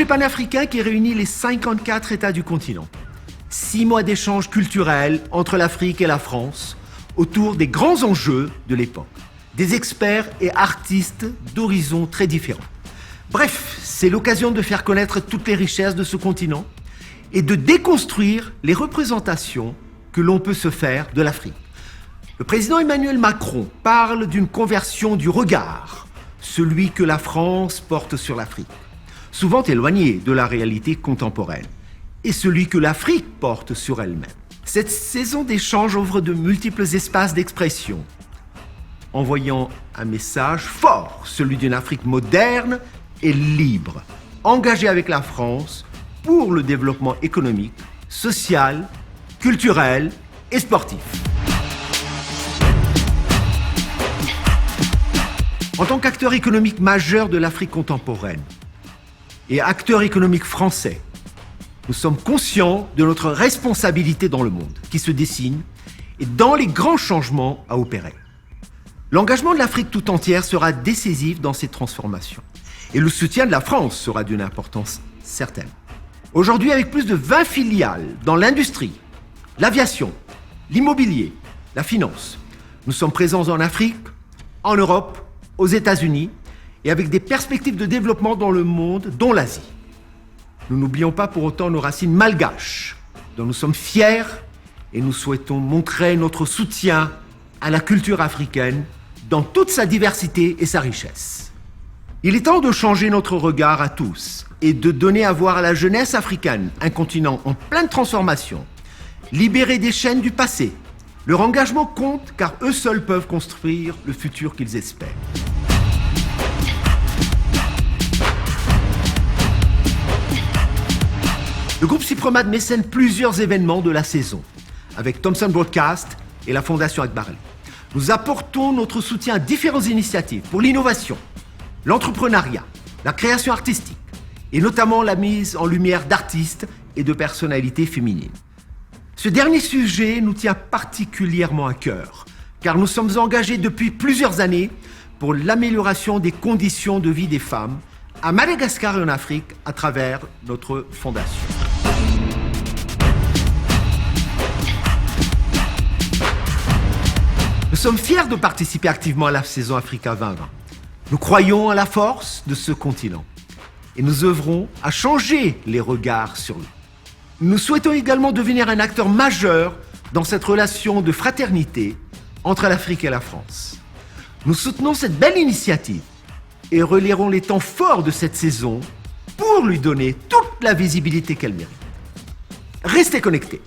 projet panafricain qui réunit les 54 États du continent. 6 mois d'échanges culturels entre l'Afrique et la France autour des grands enjeux de l'époque. Des experts et artistes d'horizons très différents. Bref, c'est l'occasion de faire connaître toutes les richesses de ce continent et de déconstruire les représentations que l'on peut se faire de l'Afrique. Le président Emmanuel Macron parle d'une conversion du regard, celui que la France porte sur l'Afrique, souvent éloigné de la réalité contemporaine, et celui que l'Afrique porte sur elle-même. Cette saison d'échange ouvre de multiples espaces d'expression, envoyant un message fort, celui d'une Afrique moderne et libre, engagée avec la France pour le développement économique, social, culturel et sportif. En tant qu'acteur économique majeur de l'Afrique contemporaine et acteur économique français, nous sommes conscients de notre responsabilité dans le monde qui se dessine et dans les grands changements à opérer. L'engagement de l'Afrique tout entière sera décisif dans ces transformations et le soutien de la France sera d'une importance certaine. Aujourd'hui, avec plus de 20 filiales dans l'industrie, l'aviation, l'immobilier, la finance, nous sommes présents en Afrique, en Europe, aux États-Unis et avec des perspectives de développement dans le monde, dont l'Asie. Nous n'oublions pas pour autant nos racines malgaches, dont nous sommes fiers et nous souhaitons montrer notre soutien à la culture africaine dans toute sa diversité et sa richesse. Il est temps de changer notre regard à tous et de donner à voir à la jeunesse africaine un continent en pleine transformation, libéré des chaînes du passé. Leur engagement compte car eux seuls peuvent construire le futur qu'ils espèrent. Le groupe Cypromad mécène plusieurs événements de la saison, avec Thomson Broadcast et la Fondation Akbarali. Nous apportons notre soutien à différentes initiatives pour l'innovation, l'entrepreneuriat, la création artistique, et notamment la mise en lumière d'artistes et de personnalités féminines. Ce dernier sujet nous tient particulièrement à cœur, car nous sommes engagés depuis plusieurs années pour l'amélioration des conditions de vie des femmes à Madagascar et en Afrique à travers notre fondation. Nous sommes fiers de participer activement à la saison Africa 2020. Nous croyons à la force de ce continent et nous œuvrons à changer les regards sur lui. Nous souhaitons également devenir un acteur majeur dans cette relation de fraternité entre l'Afrique et la France. Nous soutenons cette belle initiative et relierons les temps forts de cette saison pour lui donner toute la visibilité qu'elle mérite. Restez connectés.